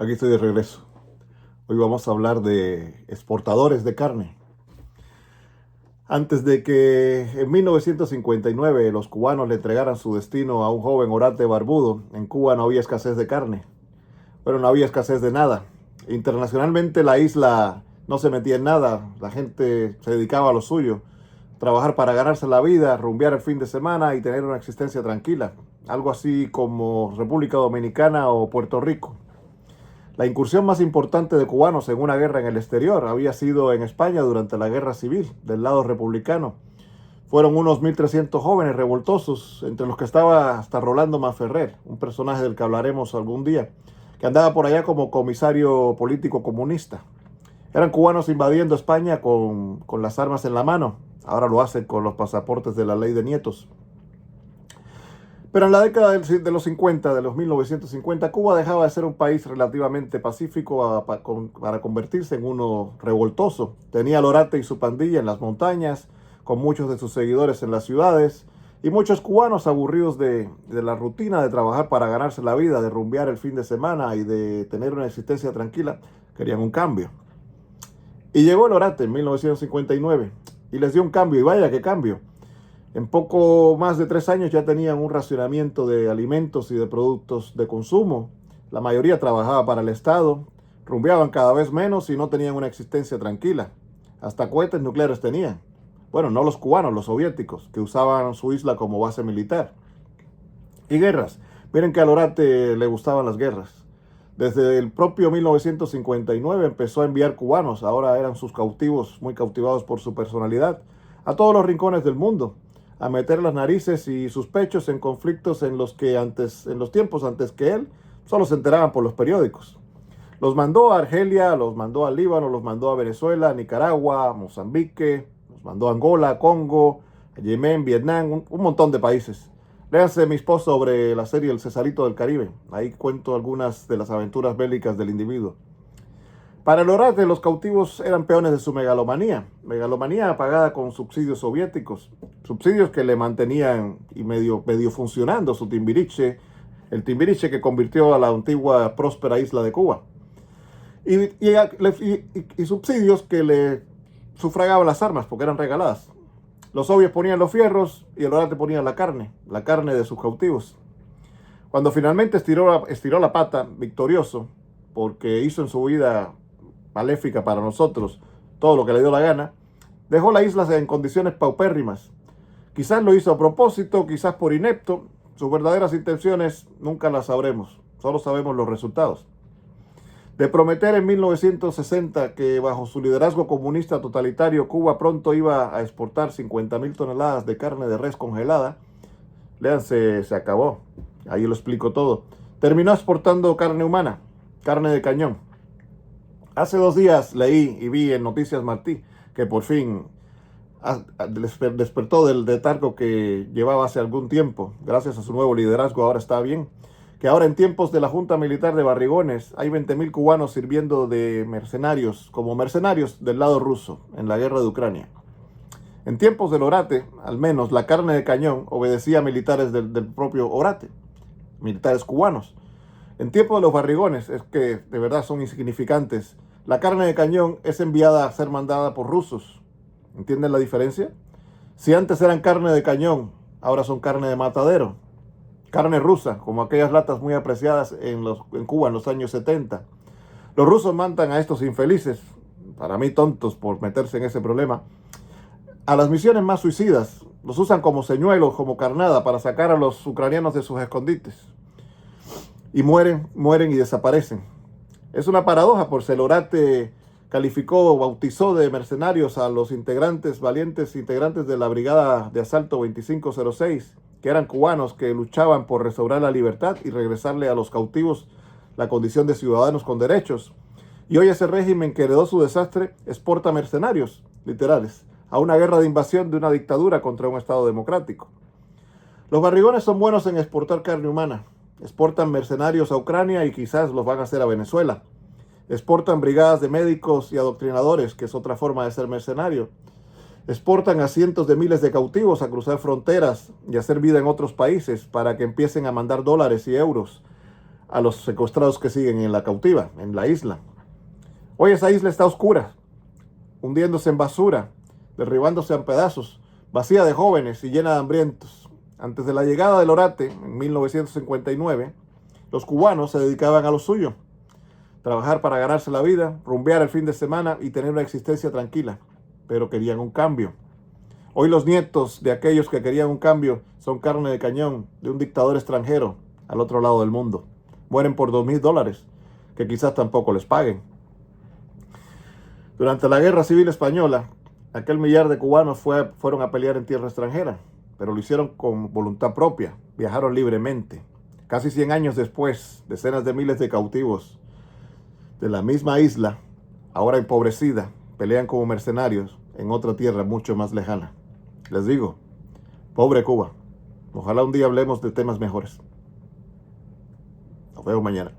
Aquí estoy de regreso. Hoy vamos a hablar de exportadores de carne. Antes de que en 1959 los cubanos le entregaran su destino a un joven orate barbudo, en Cuba no había escasez de carne. Pero no había escasez de nada. Internacionalmente la isla no se metía en nada. La gente se dedicaba a lo suyo. Trabajar para ganarse la vida, rumbear el fin de semana y tener una existencia tranquila. Algo así como República Dominicana o Puerto Rico. La incursión más importante de cubanos en una guerra en el exterior había sido en España durante la Guerra Civil, del lado republicano. Fueron unos 1.300 jóvenes revoltosos, entre los que estaba hasta Rolando Manferrer, un personaje del que hablaremos algún día, que andaba por allá como comisario político comunista. Eran cubanos invadiendo España con las armas en la mano. Ahora lo hacen con los pasaportes de la ley de nietos. Pero en la década de los 50, de los 1950, Cuba dejaba de ser un país relativamente pacífico para convertirse en uno revoltoso. Tenía al orate y su pandilla en las montañas, con muchos de sus seguidores en las ciudades, y muchos cubanos aburridos de la rutina de trabajar para ganarse la vida, de rumbear el fin de semana y de tener una existencia tranquila, querían un cambio. Y llegó el orate en 1959 y les dio un cambio, y vaya qué cambio. En poco más de 3 años ya tenían un racionamiento de alimentos y de productos de consumo. La mayoría trabajaba para el Estado, rumbeaban cada vez menos y no tenían una existencia tranquila. Hasta cohetes nucleares tenían. Bueno, no los cubanos, los soviéticos, que usaban su isla como base militar. Y guerras. Miren que al orate le gustaban las guerras. Desde el propio 1959 empezó a enviar cubanos, ahora eran sus cautivos, muy cautivados por su personalidad, a todos los rincones del mundo, a meter las narices y sus pechos en conflictos en los tiempos antes que él, solo se enteraban por los periódicos. Los mandó a Argelia, los mandó a Líbano, los mandó a Venezuela, Nicaragua, Mozambique, los mandó a Angola, Congo, a Yemen, Vietnam, un montón de países. Léanse mis posts sobre la serie El Cesarito del Caribe. Ahí cuento algunas de las aventuras bélicas del individuo. Para el orate, los cautivos eran peones de su megalomanía pagada con subsidios soviéticos, subsidios que le mantenían y medio funcionando su Timbiriche, el Timbiriche que convirtió a la antigua próspera isla de Cuba, y subsidios que le sufragaban las armas porque eran regaladas. Los soviets ponían los fierros y el orate ponía la carne de sus cautivos. Cuando finalmente estiró la pata, victorioso, porque hizo en su vida maléfica para nosotros todo lo que le dio la gana, dejó la isla en condiciones paupérrimas. Quizás lo hizo a propósito, quizás por inepto. Sus verdaderas intenciones nunca las sabremos, solo sabemos los resultados. De prometer en 1960 que bajo su liderazgo comunista totalitario Cuba pronto iba a exportar 50.000 toneladas de carne de res congelada, léanse, se acabó, ahí lo explico todo. Terminó exportando carne humana, carne de cañón. Hace 2 días leí y vi en Noticias Martí que por fin despertó del letargo que llevaba hace algún tiempo. Gracias a su nuevo liderazgo ahora está bien. Que ahora en tiempos de la Junta Militar de Barrigones hay 20.000 cubanos sirviendo de mercenarios, como mercenarios del lado ruso en la guerra de Ucrania. En tiempos del orate, al menos la carne de cañón obedecía a militares del propio orate, militares cubanos. En tiempos de los barrigones, es que de verdad son insignificantes, la carne de cañón es enviada a ser mandada por rusos. ¿Entienden la diferencia? Si antes eran carne de cañón, ahora son carne de matadero. Carne rusa, como aquellas latas muy apreciadas en Cuba en los años 70. Los rusos mandan a estos infelices, para mí tontos por meterse en ese problema, a las misiones más suicidas. Los usan como señuelos, como carnada, para sacar a los ucranianos de sus escondites. Y mueren y desaparecen. Es una paradoja, porque el orate calificó, bautizó de mercenarios a los valientes integrantes de la Brigada de Asalto 2506, que eran cubanos que luchaban por restaurar la libertad y regresarle a los cautivos la condición de ciudadanos con derechos. Y hoy ese régimen que heredó su desastre exporta mercenarios, literales, a una guerra de invasión de una dictadura contra un Estado democrático. Los barrigones son buenos en exportar carne humana. Exportan mercenarios a Ucrania y quizás los van a hacer a Venezuela. Exportan brigadas de médicos y adoctrinadores, que es otra forma de ser mercenario. Exportan a cientos de miles de cautivos a cruzar fronteras y hacer vida en otros países para que empiecen a mandar dólares y euros a los secuestrados que siguen en la cautiva, en la isla. Hoy esa isla está oscura, hundiéndose en basura, derribándose en pedazos, vacía de jóvenes y llena de hambrientos. Antes de la llegada del Orate, en 1959, los cubanos se dedicaban a lo suyo: trabajar para ganarse la vida, rumbear el fin de semana y tener una existencia tranquila. Pero querían un cambio. Hoy los nietos de aquellos que querían un cambio son carne de cañón de un dictador extranjero al otro lado del mundo. Mueren por $2,000, que quizás tampoco les paguen. Durante la Guerra Civil Española, aquel millar de cubanos fueron a pelear en tierra extranjera, pero lo hicieron con voluntad propia, viajaron libremente. Casi 100 años después, decenas de miles de cautivos de la misma isla, ahora empobrecida, pelean como mercenarios en otra tierra mucho más lejana. Les digo, pobre Cuba. Ojalá un día hablemos de temas mejores. Nos vemos mañana.